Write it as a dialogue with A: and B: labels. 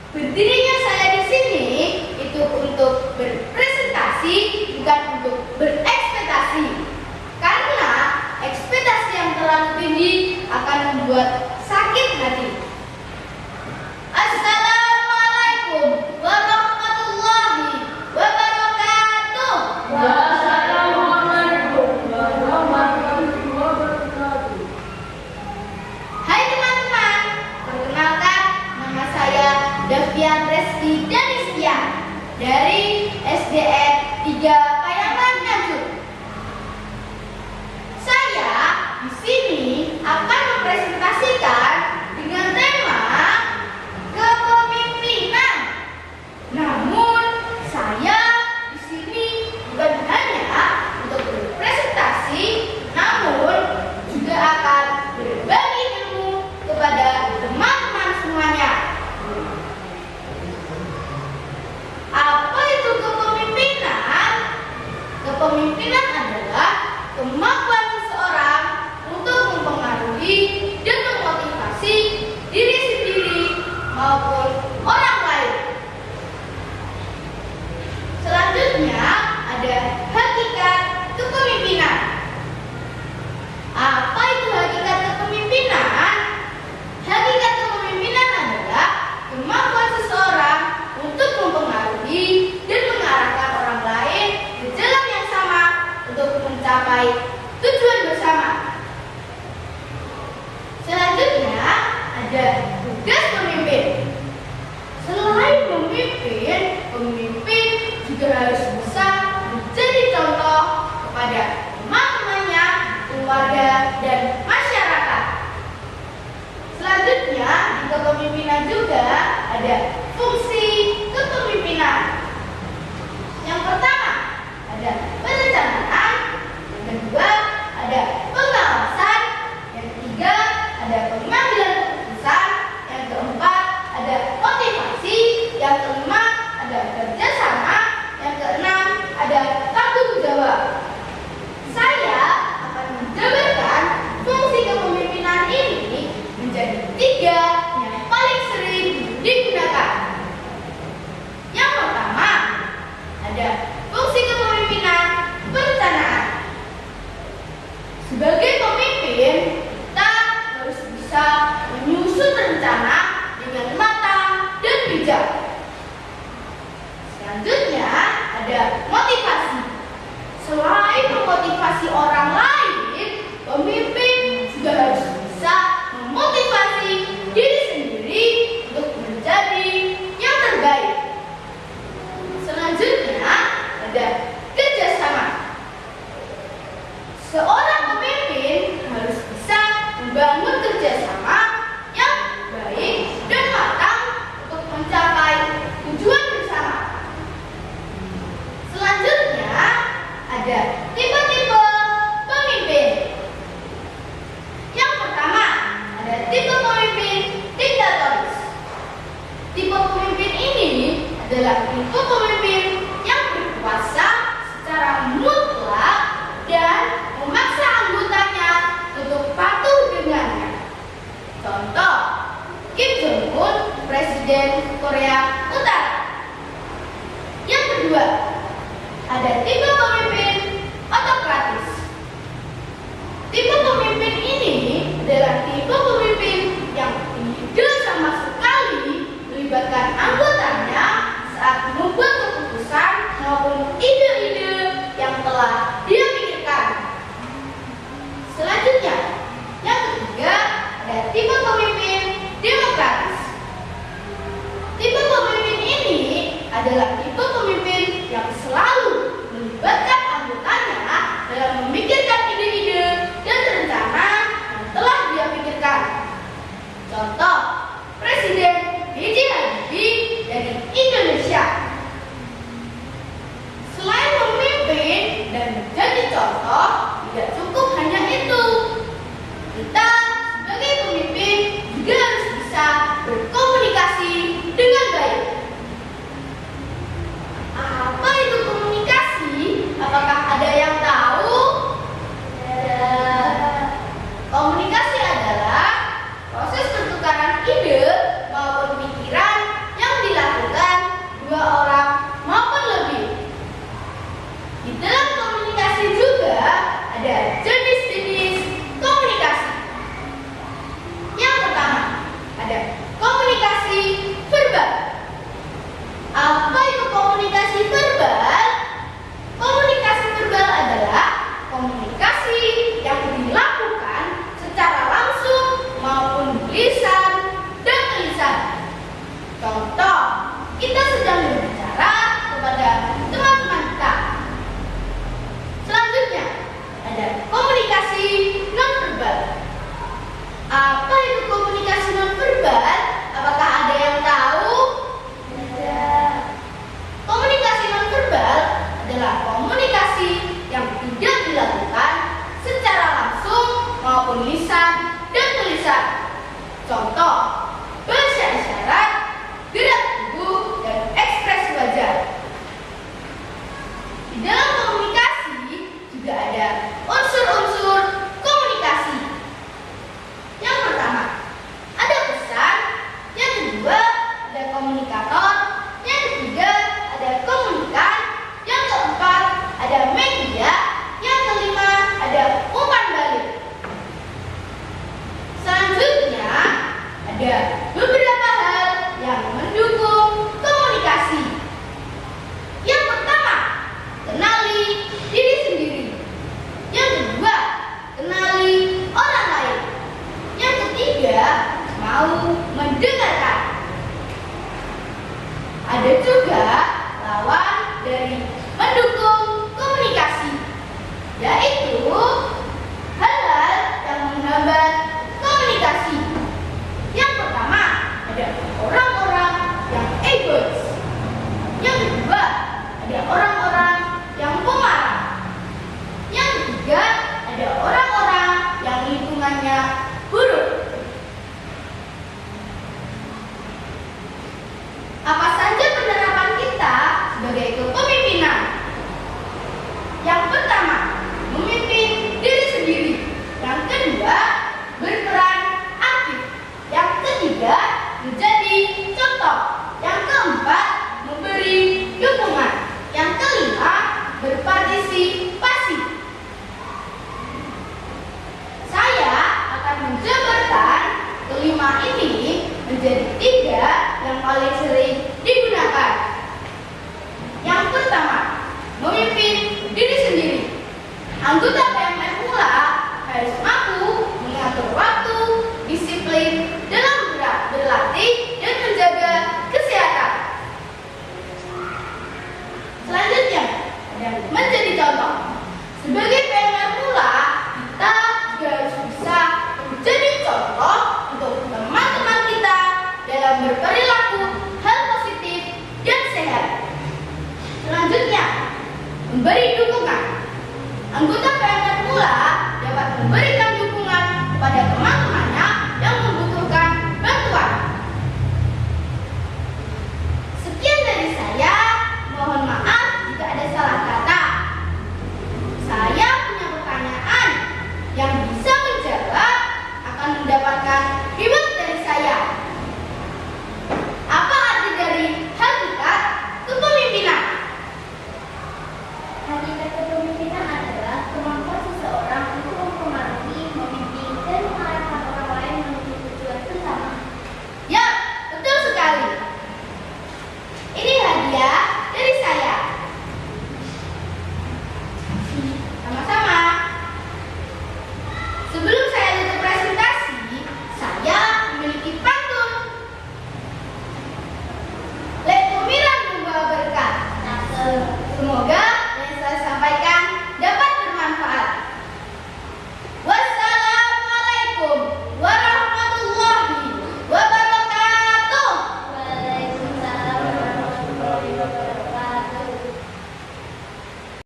A: Berdirinya saya di sini itu untuk berpresentasi, bukan untuk berekspektasi. Karena ekspektasi yang terlalu tinggi akan membuat sakit hati. Assalamualaikum warahmatullahi wabarakatuh.
B: Wassalamualaikum warahmatullahi wabarakatuh.
A: Hai teman-teman, perkenalkan nama saya Davian Reski Danistia dari SDN 3 Payaman Nganjuk. Saya di sini akan mempresentasikan dengan tema kepemimpinan. Namun saya di sini bukan hanya untuk berpresentasi, namun juga akan berbagi ilmu kepada teman-teman semuanya. Apa itu kepemimpinan? Kepemimpinan adalah kemampuan seseorang untuk mempengaruhi dan memotivasi diri sendiri maupun orang lain. Selanjutnya ada hakikat kepemimpinan. Apa itu hakikat kepemimpinan? Hakikat kepemimpinan adalah kemampuan seseorang untuk mempengaruhi dan mengarahkan orang lain ke jalan yang sama untuk mencapai tujuan bersama. Selanjutnya ada tugas pemimpin. Selain memimpin, pemimpin juga harus bisa menjadi contoh kepada teman-temannya, keluarga, dan masyarakat. Selanjutnya, di kepemimpinan juga ada fungsi kepemimpinan. Yang pertama, ada perencanaan. Yang kedua, ada pengawasan. Yang ketiga, ada pengambilan keputusan. Yang keempat, ada motivasi. Yang kelima, ada kerjasama. Yang keenam, ada tanggung jawab. Saya akan menjabarkan fungsi kepemimpinan ini menjadi 3 yang paling sering digunakan. Yang pertama, ada fungsi kepemimpinan perencanaan. Sebagai pemimpin, kita harus bisa menyusun rencana dengan matang dan bijak. Selanjutnya, ada motivasi. Selain memotivasi orang lain, pemimpin juga harus bisa memotivasi diri sendiri untuk menjadi yang terbaik. Selanjutnya, ada kerjasama. Seorang pemimpin harus bisa membangun kerjasama yang baik dan matang untuk mencapai tujuan bersama. Selanjutnya, ada tipe-tipe pemimpin. Yang pertama, ada tipe pemimpin diktatoris. Tipe pemimpin ini adalah tipe pemimpin yang berkuasa secara mutlak dan memaksa anggotanya untuk patuh dengannya. Contoh, Kim Jong-un, Presiden Korea Utara. Yang kedua, ada tipe pemimpin otokratis. Tipe pemimpin ini adalah tipe pemimpin yang tidak sama sekali melibatkan anggotanya saat membuat keputusan maupun ide-ide yang telah dia pikirkan. Selanjutnya, yang ketiga, ada tipe pemimpin demokratis. Tipe pemimpin ini adalah tipe pemimpin yang selalu melibatkan anggotanya dalam memikirkan ide-ide dan rencana yang telah dia pikirkan. Contoh, Presiden B.J. Habibie dari Indonesia. Selain memimpin dan menjadi contoh, tidak cukup hanya itu. Kita sebagai pemimpin juga harus bisa berkomunikasi dengan baik. Contoh, kita sedang berbicara kepada teman-teman kita. Selanjutnya, ada komunikasi nonverbal. Apa itu komunikasi nonverbal? Apakah ada yang tahu? Tidak. Komunikasi nonverbal adalah komunikasi yang tidak dilakukan secara langsung maupun lisan dan tulisan. Contoh, bahasa isyarat, gerak tubuh, dan ekspresi wajah. Di dalam komunikasi juga ada unsur-unsur komunikasi. Yang pertama, ada pesan. Yang kedua, ada komunikator. Yang ketiga, ada komunikan. Yang keempat, ada media. Yang kelima, ada umpan balik. Selanjutnya, ada beberapa hal yang mendukung komunikasi. Yang pertama, kenali diri sendiri. Yang kedua, kenali orang lain. Yang ketiga, mau mendengarkan. Ada juga lawan dari mendukung komunikasi, yaitu hal-hal yang menghambat komunikasi. Yang pertama, ada orang-orang yang egois. Yang kedua, ada orang-orang yang pemarah. Yang ketiga, ada orang-orang yang lingkungannya buruk. Apa saja penerapan kita sebagai kepemimpinan? Yang pertama, memimpin diri sendiri. Yang kedua, berperan aktif. Yang ketiga, menjadi contoh. Yang keempat, memberi dukungan. Yang kelima, berpartisipasi. Saya akan menjabarkan kelima ini menjadi 3 yang paling sering digunakan. Yang pertama, memimpin diri sendiri. Anggota